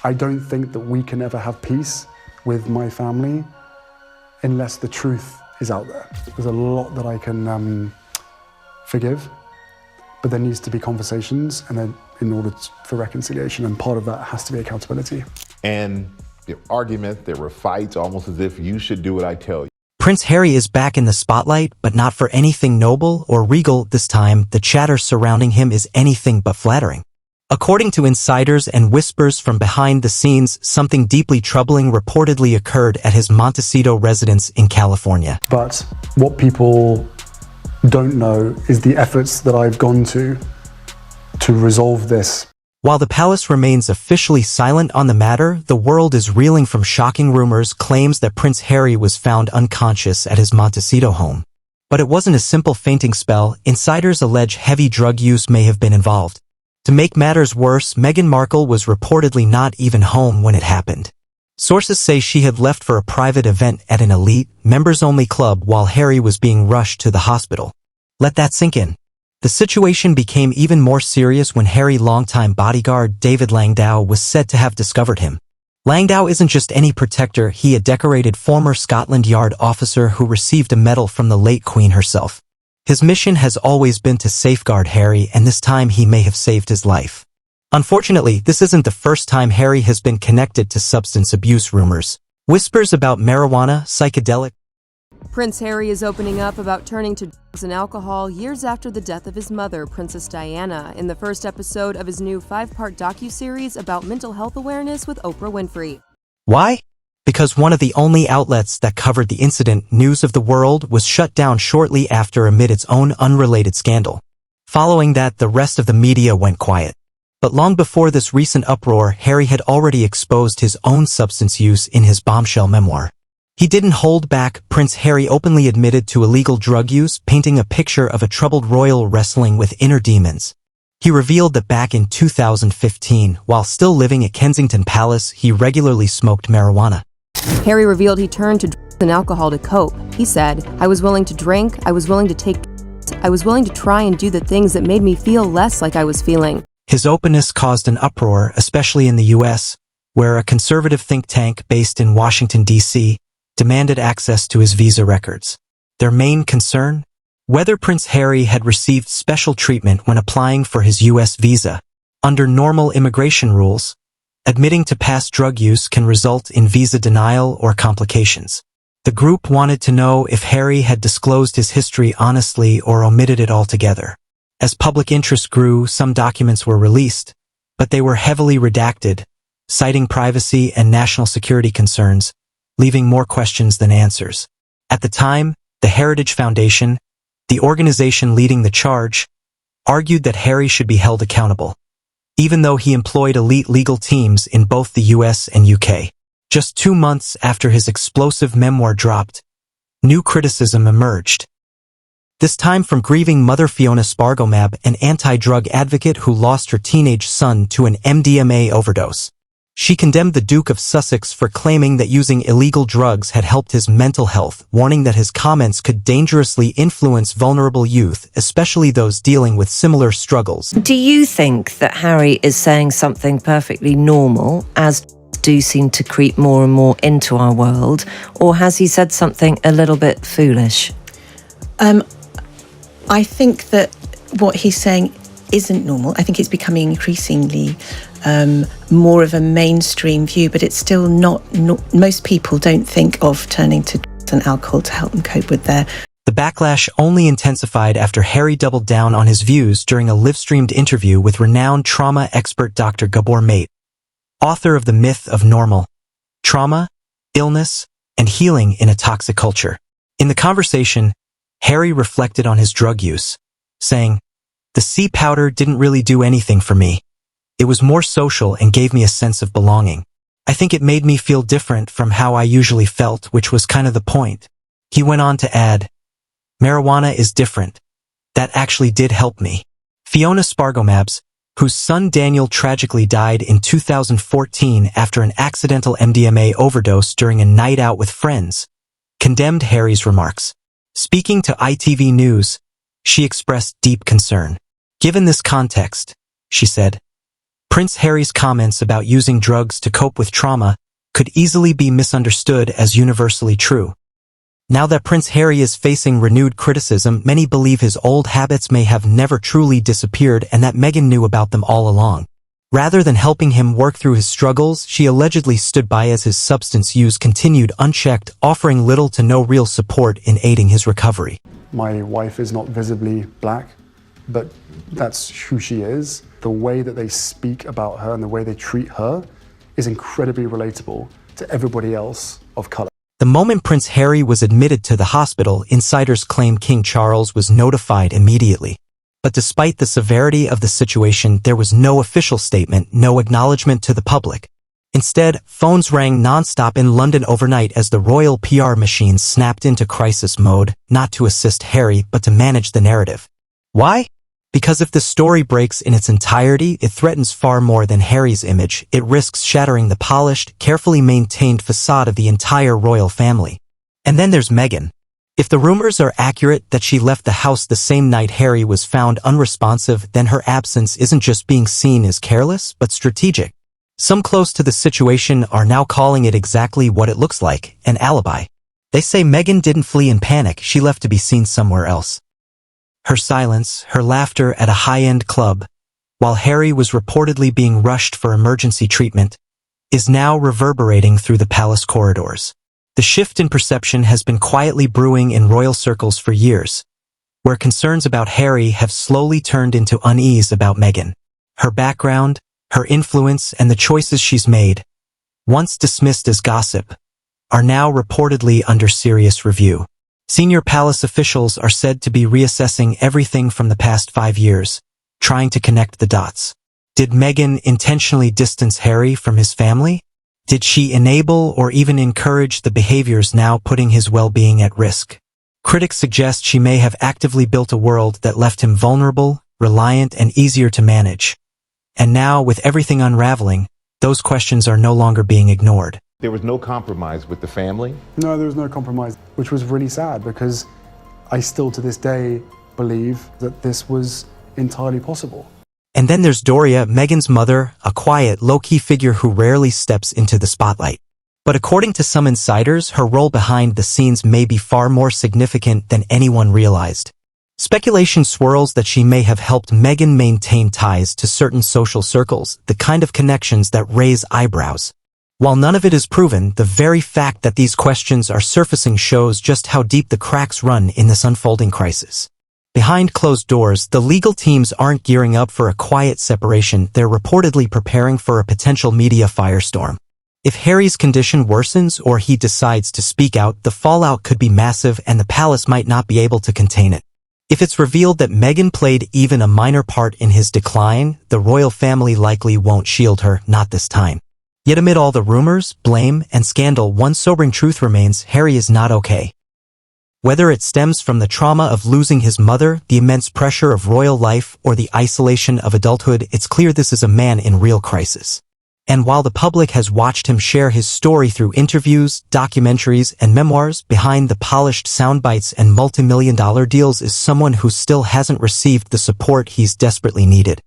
I don't think that we can ever have peace with my family unless the truth is out there. There's a lot that I can forgive, but there needs to be conversations and then in order for reconciliation, and part of that has to be accountability. And there were arguments, there were fights, almost as if you should do what I tell you. Prince Harry is back in the spotlight, but not for anything noble or regal this time. The chatter surrounding him is anything but flattering. According to insiders and whispers from behind the scenes, something deeply troubling reportedly occurred at his Montecito residence in California. But what people don't know is the efforts that I've gone to resolve this. While the palace remains officially silent on the matter, the world is reeling from shocking rumors, claims that Prince Harry was found unconscious at his Montecito home. But it wasn't a simple fainting spell. Insiders allege heavy drug use may have been involved. To make matters worse, Meghan Markle was reportedly not even home when it happened. Sources say she had left for a private event at an elite, members-only club while Harry was being rushed to the hospital. Let that sink in. The situation became even more serious when Harry's longtime bodyguard David Langdow was said to have discovered him. Langdow isn't just any protector, he a decorated former Scotland Yard officer who received a medal from the late Queen herself. His mission has always been to safeguard Harry, and this time he may have saved his life. Unfortunately, this isn't the first time Harry has been connected to substance abuse rumors. Whispers about marijuana, psychedelic. Prince Harry is opening up about turning to drugs and alcohol years after the death of his mother, Princess Diana, in the first episode of his new 5-part docuseries about mental health awareness with Oprah Winfrey. Why? Because one of the only outlets that covered the incident, News of the World, was shut down shortly after amid its own unrelated scandal. Following that, the rest of the media went quiet. But long before this recent uproar, Harry had already exposed his own substance use in his bombshell memoir. He didn't hold back. Prince Harry openly admitted to illegal drug use, painting a picture of a troubled royal wrestling with inner demons. He revealed that back in 2015, while still living at Kensington Palace, he regularly smoked marijuana. Harry revealed he turned to drugs and alcohol to cope. He said, "I was willing to drink, I was willing to take drugs, I was willing to try and do the things that made me feel less like I was feeling." His openness caused an uproar, especially in the U.S., where a conservative think tank based in Washington, D.C., demanded access to his visa records. Their main concern? Whether Prince Harry had received special treatment when applying for his U.S. visa. Under normal immigration rules, admitting to past drug use can result in visa denial or complications. The group wanted to know if Harry had disclosed his history honestly or omitted it altogether. As public interest grew, some documents were released, but they were heavily redacted, citing privacy and national security concerns, leaving more questions than answers. At the time, the Heritage Foundation, the organization leading the charge, argued that Harry should be held accountable, even though he employed elite legal teams in both the US and UK. Just 2 months after his explosive memoir dropped, new criticism emerged. This time from grieving mother Fiona Spargomab, an anti-drug advocate who lost her teenage son to an MDMA overdose. She condemned the Duke of Sussex for claiming that using illegal drugs had helped his mental health, warning that his comments could dangerously influence vulnerable youth, especially those dealing with similar struggles. Do you think that Harry is saying something perfectly normal, as do seem to creep more and more into our world, or has he said something a little bit foolish? I think that what he's saying isn't normal. I think it's becoming increasingly more of a mainstream view, but it's still not, most people don't think of turning to drugs and alcohol to help them cope with their... The backlash only intensified after Harry doubled down on his views during a live-streamed interview with renowned trauma expert Dr. Gabor Mate, author of The Myth of Normal, Trauma, Illness, and Healing in a Toxic Culture. In the conversation, Harry reflected on his drug use, saying, "The sea powder didn't really do anything for me. It was more social and gave me a sense of belonging. I think it made me feel different from how I usually felt, which was kind of the point." He went on to add, "Marijuana is different. That actually did help me." Fiona Spargomabs, whose son Daniel tragically died in 2014 after an accidental MDMA overdose during a night out with friends, condemned Harry's remarks. Speaking to ITV News, she expressed deep concern. "Given this context," she said, Prince Harry's comments about using drugs to cope with trauma could easily be misunderstood as universally true. Now that Prince Harry is facing renewed criticism, many believe his old habits may have never truly disappeared and that Meghan knew about them all along. Rather than helping him work through his struggles, she allegedly stood by as his substance use continued unchecked, offering little to no real support in aiding his recovery. My wife is not visibly black, but that's who she is. The way that they speak about her and the way they treat her is incredibly relatable to everybody else of color. The moment Prince Harry was admitted to the hospital, insiders claim King Charles was notified immediately. But despite the severity of the situation, there was no official statement, no acknowledgement to the public. Instead, phones rang non-stop in London overnight as the royal PR machine snapped into crisis mode, not to assist Harry, but to manage the narrative. Why? Because if the story breaks in its entirety, it threatens far more than Harry's image. It risks shattering the polished, carefully maintained facade of the entire royal family. And then there's Meghan. If the rumors are accurate that she left the house the same night Harry was found unresponsive, then her absence isn't just being seen as careless, but strategic. Some close to the situation are now calling it exactly what it looks like, an alibi. They say Meghan didn't flee in panic, she left to be seen somewhere else. Her silence, her laughter at a high-end club, while Harry was reportedly being rushed for emergency treatment, is now reverberating through the palace corridors. The shift in perception has been quietly brewing in royal circles for years, where concerns about Harry have slowly turned into unease about Meghan. Her background, her influence, and the choices she's made, once dismissed as gossip, are now reportedly under serious review. Senior palace officials are said to be reassessing everything from the past 5 years, trying to connect the dots. Did Meghan intentionally distance Harry from his family? Did she enable or even encourage the behaviors now putting his well-being at risk? Critics suggest she may have actively built a world that left him vulnerable, reliant, and easier to manage. And now, with everything unraveling, those questions are no longer being ignored. There was no compromise with the family? No, there was no compromise, which was really sad because I still to this day believe that this was entirely possible. And then there's Doria, Meghan's mother, a quiet, low-key figure who rarely steps into the spotlight. But according to some insiders, her role behind the scenes may be far more significant than anyone realized. Speculation swirls that she may have helped Meghan maintain ties to certain social circles, the kind of connections that raise eyebrows. While none of it is proven, the very fact that these questions are surfacing shows just how deep the cracks run in this unfolding crisis. Behind closed doors, the legal teams aren't gearing up for a quiet separation, they're reportedly preparing for a potential media firestorm. If Harry's condition worsens or he decides to speak out, the fallout could be massive and the palace might not be able to contain it. If it's revealed that Meghan played even a minor part in his decline, the royal family likely won't shield her, not this time. Yet amid all the rumors, blame, and scandal, one sobering truth remains: Harry is not okay. Whether it stems from the trauma of losing his mother, the immense pressure of royal life, or the isolation of adulthood, it's clear this is a man in real crisis. And while the public has watched him share his story through interviews, documentaries, and memoirs, behind the polished soundbites and multi-million-dollar deals is someone who still hasn't received the support he's desperately needed.